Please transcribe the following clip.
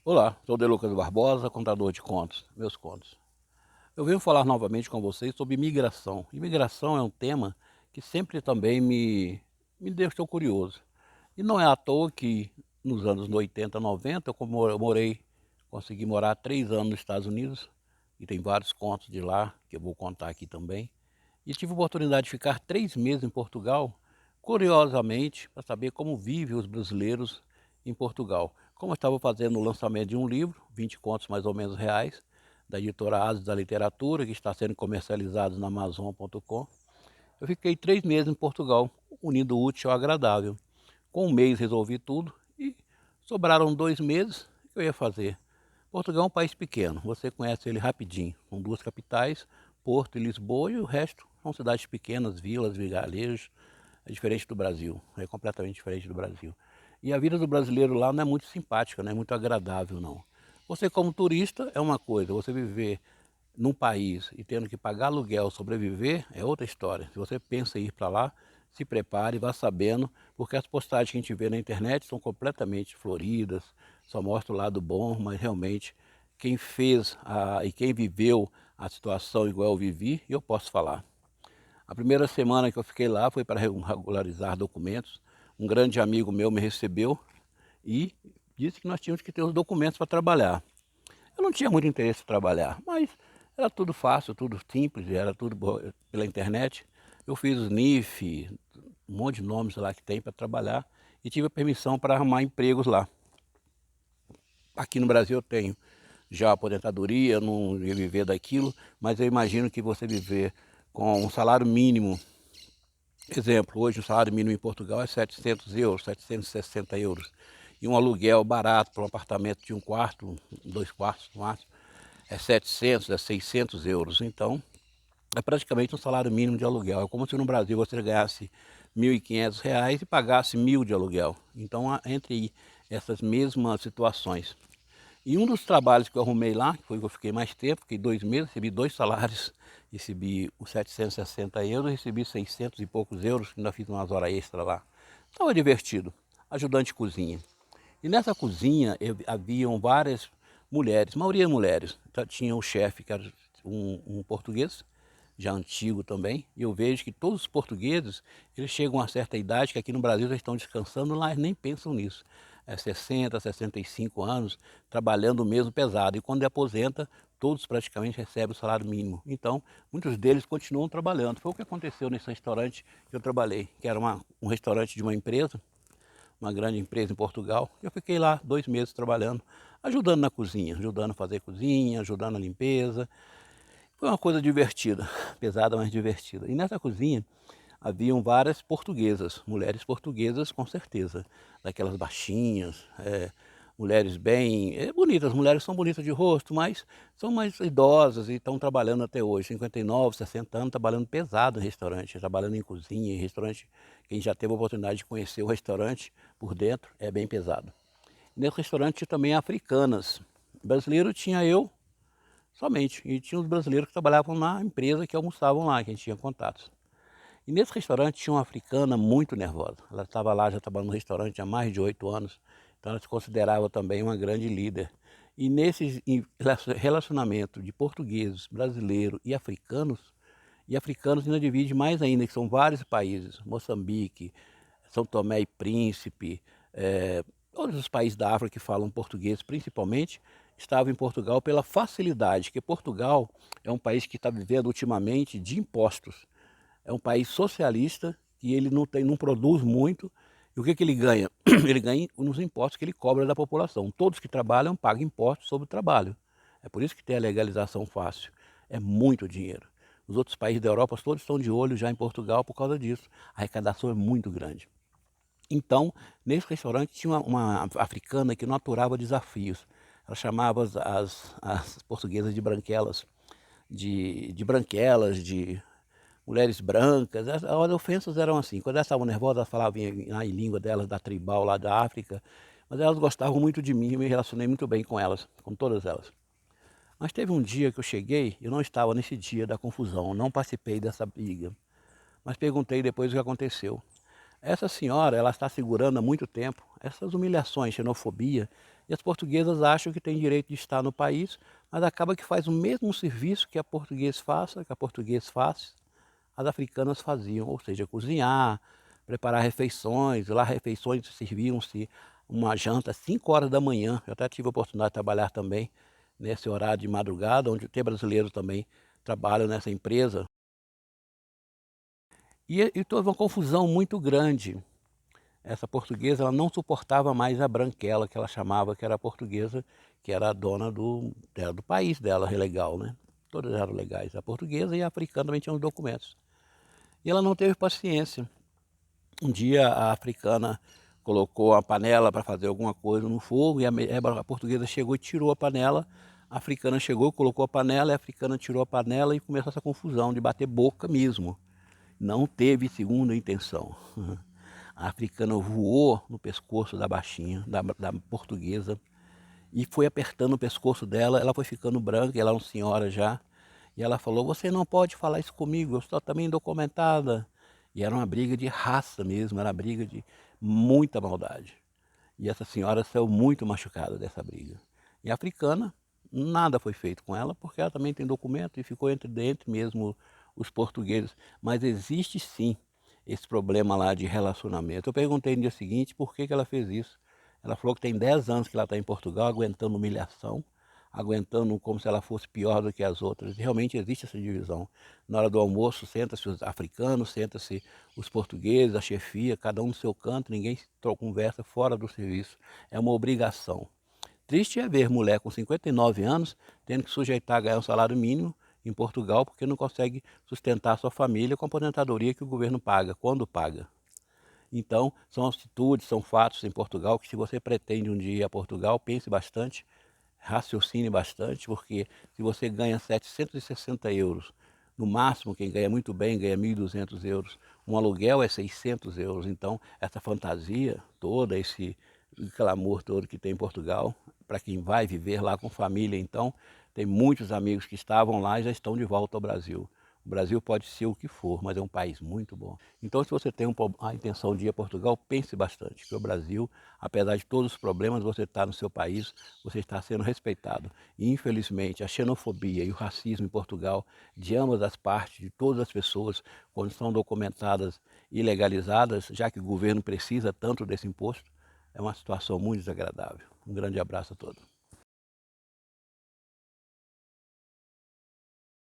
Olá, sou De Lucas Barbosa, contador de contos, meus contos. Eu venho falar novamente com vocês sobre imigração. Imigração é um tema que sempre também me deixou curioso. E não é à toa que nos anos 80, 90, consegui morar 3 anos nos Estados Unidos, e tem vários contos de lá que eu vou contar aqui também. E tive a oportunidade de ficar 3 meses em Portugal, curiosamente, para saber como vivem os brasileiros em Portugal. Como eu estava fazendo o lançamento de um livro, 20 contos mais ou menos reais, da editora Ases da Literatura, que está sendo comercializado na Amazon.com, eu fiquei 3 meses em Portugal, unindo o útil ao agradável. Com um mês resolvi tudo e sobraram 2 meses. O que eu ia fazer? Portugal é um país pequeno, você conhece ele rapidinho. São duas capitais, Porto e Lisboa, e o resto são cidades pequenas, vilas, vilarejos. É diferente do Brasil, é completamente diferente do Brasil. E a vida do brasileiro lá não é muito simpática, não é muito agradável, não. Você como turista é uma coisa, você viver num país e tendo que pagar aluguel, sobreviver, é outra história. Se você pensa em ir para lá, se prepare, vá sabendo, porque as postagens que a gente vê na internet são completamente floridas, só mostra o lado bom, mas realmente quem fez e quem viveu a situação igual eu vivi, eu posso falar. A primeira semana que eu fiquei lá foi para regularizar documentos. Um grande amigo meu me recebeu e disse que nós tínhamos que ter os documentos para trabalhar. Eu não tinha muito interesse em trabalhar, mas era tudo fácil, tudo simples, era tudo pela internet. Eu fiz o NIF, um monte de nomes lá que tem para trabalhar e tive a permissão para arrumar empregos lá. Aqui no Brasil eu tenho já aposentadoria, não ia viver daquilo, mas eu imagino que você viver com um salário mínimo. Exemplo, hoje o salário mínimo em Portugal é 700 euros, 760 euros. E um aluguel barato para um apartamento de um quarto, 2 quartos no máximo, é 700, é 600 euros. Então, é praticamente um salário mínimo de aluguel. É como se no Brasil você ganhasse R$ 1.500 e pagasse 1.000 de aluguel. Então, entre essas mesmas situações. E um dos trabalhos que eu arrumei lá, que foi que eu fiquei mais tempo, fiquei 2 meses, recebi 2 salários, recebi os 760 euros, recebi 600 e poucos euros, ainda fiz umas horas extras lá. Estava divertido, ajudante de cozinha. E nessa cozinha haviam várias mulheres, maioria mulheres. Então, tinha o chefe, que era um português, já antigo também, e eu vejo que todos os portugueses, eles chegam a uma certa idade, que aqui no Brasil já estão descansando, lá eles nem pensam nisso. É 60, 65 anos, trabalhando mesmo pesado, e quando aposenta, todos praticamente recebem o salário mínimo. Então, muitos deles continuam trabalhando. Foi o que aconteceu nesse restaurante que eu trabalhei, que era um restaurante de uma empresa, uma grande empresa em Portugal. Eu fiquei lá 2 meses trabalhando, ajudando na cozinha, ajudando a fazer cozinha, ajudando na limpeza. Foi uma coisa divertida, pesada, mas divertida. E nessa cozinha haviam várias portuguesas, mulheres portuguesas com certeza, daquelas baixinhas, mulheres bem bonitas. Mulheres são bonitas de rosto, mas são mais idosas e estão trabalhando até hoje, 59, 60 anos, trabalhando pesado em restaurante, trabalhando em cozinha, em restaurante. Quem já teve a oportunidade de conhecer o restaurante por dentro é bem pesado. Nesse restaurante tinha também africanas. Brasileiro tinha eu somente, e tinha os brasileiros que trabalhavam na empresa, que almoçavam lá, que a gente tinha contatos. E nesse restaurante tinha uma africana muito nervosa. Ela estava lá, já trabalhando no restaurante há mais de 8 anos, então ela se considerava também uma grande líder. E nesse relacionamento de portugueses, brasileiros e africanos ainda divide mais ainda, que são vários países, Moçambique, São Tomé e Príncipe, todos os países da África que falam português principalmente, estavam em Portugal pela facilidade, que Portugal é um país que está vivendo ultimamente de impostos. É um país socialista e ele não produz muito. E o que ele ganha? Ele ganha nos impostos que ele cobra da população. Todos que trabalham pagam impostos sobre o trabalho. É por isso que tem a legalização fácil. É muito dinheiro. Os outros países da Europa todos estão de olho já em Portugal por causa disso. A arrecadação é muito grande. Então, nesse restaurante tinha uma africana que não aturava desafios. Ela chamava as portuguesas de branquelas, de branquelas, de mulheres brancas. As ofensas eram assim. Quando elas estavam nervosas, elas falavam em língua delas, da tribal lá da África. Mas elas gostavam muito de mim e me relacionei muito bem com elas, com todas elas. Mas teve um dia que eu cheguei, eu não estava nesse dia da confusão, não participei dessa briga. Mas perguntei depois o que aconteceu. Essa senhora, ela está segurando há muito tempo essas humilhações, xenofobia, e as portuguesas acham que têm direito de estar no país, mas acaba que faz o mesmo serviço que a português faça, que a português faz, as africanas faziam, ou seja, cozinhar, preparar refeições. Lá refeições serviam-se uma janta às 5 horas da manhã. Eu até tive a oportunidade de trabalhar também nesse horário de madrugada, onde tem brasileiros também trabalham nessa empresa. E teve uma confusão muito grande. Essa portuguesa, ela não suportava mais a branquela, que ela chamava, que era a portuguesa, que era a dona do país dela, legal, né? Todas eram legais, a portuguesa e a africana também tinham os documentos. E ela não teve paciência. Um dia a africana colocou a panela para fazer alguma coisa no fogo e a portuguesa chegou e tirou a panela. A africana chegou, colocou a panela, e a africana tirou a panela e começou essa confusão de bater boca mesmo. Não teve segunda intenção. A africana voou no pescoço da baixinha, da portuguesa, e foi apertando o pescoço dela. Ela foi ficando branca, ela é uma senhora já. E ela falou: "Você não pode falar isso comigo, eu estou também documentada." E era uma briga de raça mesmo, era uma briga de muita maldade. E essa senhora saiu muito machucada dessa briga. E a africana, nada foi feito com ela, porque ela também tem documento e ficou entre dentro mesmo os portugueses. Mas existe sim esse problema lá de relacionamento. Eu perguntei no dia seguinte por que ela fez isso. Ela falou que tem 10 anos que ela está em Portugal, aguentando humilhação, aguentando como se ela fosse pior do que as outras. E realmente existe essa divisão. Na hora do almoço, senta-se os africanos, senta-se os portugueses, a chefia, cada um no seu canto, ninguém conversa fora do serviço. É uma obrigação. Triste é ver mulher com 59 anos tendo que sujeitar a ganhar um salário mínimo em Portugal porque não consegue sustentar a sua família com a aposentadoria que o governo paga, quando paga. Então, são atitudes, são fatos em Portugal que, se você pretende um dia ir a Portugal, pense bastante, raciocine bastante, porque se você ganha 760 euros, no máximo quem ganha muito bem ganha 1.200 euros, um aluguel é 600 euros, então essa fantasia toda, esse clamor todo que tem em Portugal, para quem vai viver lá com família, então, tem muitos amigos que estavam lá e já estão de volta ao Brasil. O Brasil pode ser o que for, mas é um país muito bom. Então, se você tem a intenção de ir a Portugal, pense bastante, que o Brasil, apesar de todos os problemas, você está no seu país, você está sendo respeitado. E, infelizmente, a xenofobia e o racismo em Portugal, de ambas as partes, de todas as pessoas, quando são documentadas e legalizadas, já que o governo precisa tanto desse imposto, é uma situação muito desagradável. Um grande abraço a todos.